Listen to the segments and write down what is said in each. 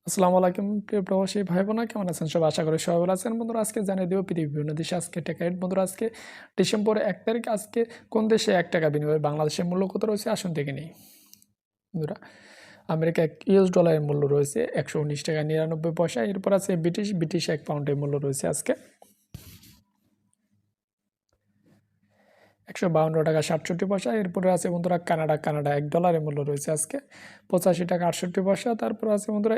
আসসালামু আলাইকুম প্রিয় প্রবাসী ভাই বোনা কেমন আছেন সব আশা করি সবাই ভালো আছেন বন্ধুরা আজকে জানিয়ে দেবো পৃথিবীর বিভিন্ন দেশে আজকে টাকা রেট বন্ধুরা আজকে ডিসেম্বর 1 তারিখ আজকে কোন দেশে 1 টাকা বিনিময়ে বাংলাদেশের মূল্য কত রয়েছে আসুন দেখে নিই বন্ধুরা আমেরিকা ইউএস ডলারের মূল্য রয়েছে 119 টাকা 99 পয়সা এরপর আছে ব্রিটিশ 1 পাউন্ডের মূল্য রয়েছে আজকে 152 টাকা 67 পয়সা এরপরে আছে বন্ধুরা কানাডা $1 মূল্য রয়েছে আজকে 85 টাকা 68 পয়সা তারপর আছে বন্ধুরা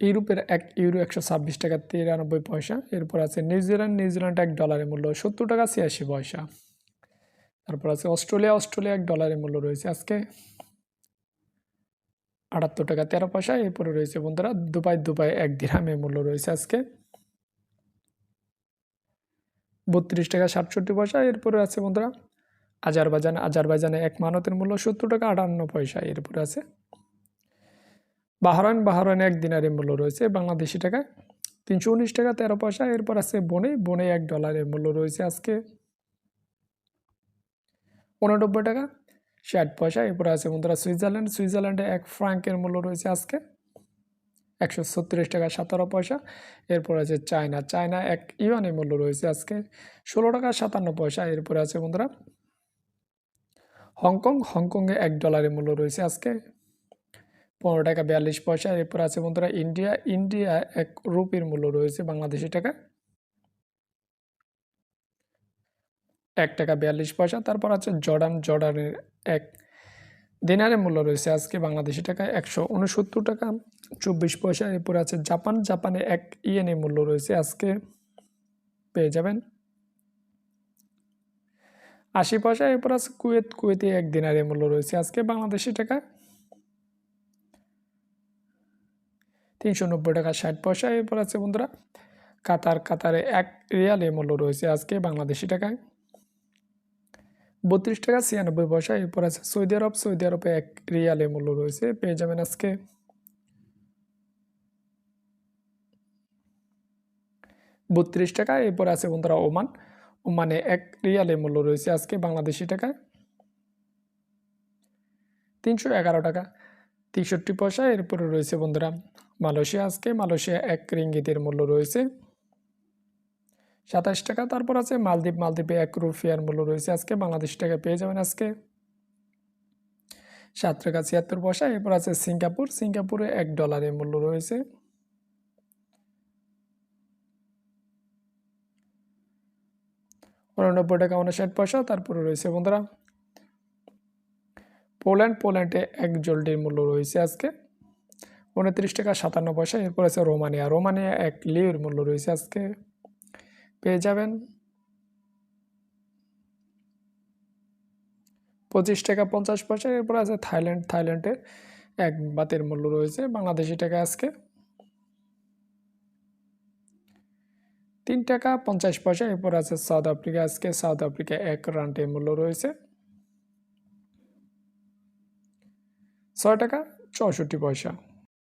ইউরোপের €1 126 টাকা 93 পয়সা এরপর আছে নিউজিল্যান্ড $1 মূল্য 70 টাকা 86 পয়সা তারপর আছে অস্ট্রেলিয়া $1 মূল্য রয়েছে আজকে 78 টাকা 13 পয়সা এরপরে রয়েছে বন্ধুরা দুবাই 1 দিরহামের মূল্য রয়েছে আজকে 32 টাকা 67 পয়সা এরপরে আছে বন্ধুরা আজারবাইজানে 1 মানতের মূল্য 70 টাকা 58 পয়সা এরপরে আছে বাহরাইন 1 দিনারের মূল্য রয়েছে বাংলাদেশি টাকায় 319 টাকা 13 পয়সা এরপর আছে বনে $1 মূল্য রয়েছে আজকে 89 টাকা 60 পয়সা এরপরে আছে বন্ধুরা সুইজারল্যান্ডে 1 ফ্রাঙ্কের মূল্য রয়েছে আজকে 136 টাকা 17 পয়সা এরপর আছে চায়না 1 ইউয়ানের মূল্য রয়েছে আজকে 16 টাকা 57 পয়সা এরপরে আছে বন্ধুরা হংকংয়ে $1 মূল্য রয়েছে আজকে 15 টাকা 42 পয়সা এরপর আছে বন্ধুরা ইন্ডিয়া 1 রুপির মূল্য রয়েছে বাংলাদেশি টাকা 1 টাকা 42 পয়সা তারপর আছে জর্ডানের 1 দিনারের মূল্য রয়েছে আজকে বাংলাদেশি টাকায় 169 টাকা 24 পয়সা এরপর আছে জাপানে 1 ইয়েনের মূল্য রয়েছে আজকে পেয়ে যাবেন 80 পয়সা এরপর আছে কুয়েতে 1 দিনারের মূল্য রয়েছে আজকে বাংলাদেশি টাকায় 390 টাকা 60 পয়সা এরপর আছে বন্ধুরা কাতারে 1 রিয়ালের মূল্য রয়েছে আজকে বাংলাদেশি টাকায় 32 টাকা 96 পয়সা এরপর আছে সৌদি আরবে 1 রিয়ালের মূল্য রয়েছে পেয়ে যাবেন আজকে 32 টাকা এরপর আছে বন্ধুরা ওমানে 1 রিয়ালের মূল্য রয়েছে আজকে বাংলাদেশি টাকায় 311 টাকা 63 পয়সা এরপরে রয়েছে বন্ধুরা মালয়েশিয়া 1 রিঙ্গিতের মূল্য রয়েছে 27 টাকা তারপর আছে মালদ্বীপে 1 রুপিয়ার মূল্য রয়েছে আজকে বাংলাদেশি টাকায় পেয়ে যাবেন আজকে 7 টাকা 76 পয়সা এরপর আছে সিঙ্গাপুরে $1 মূল্য রয়েছে 89 টাকা 59 পয়সা তারপরে রয়েছে বন্ধুরা পোল্যান্ডে 1 জোল্ডির মূল্য রয়েছে আজকে 29 টাকা 57 পয়সা এরপর আছে রোমানিয়া 1 লিওর মূল্য রয়েছে আজকে পেয়ে যাবেন 25 টাকা 50 পয়সা এরপর আছে থাইল্যান্ডে 1 বাতের মূল্য রয়েছে বাংলাদেশি টাকা আজকে 3 টাকা 50 পয়সা এরপর আছে সাউথ আফ্রিকা 1 রান্ডের মূল্য রয়েছে 6 টাকা 64 পয়সা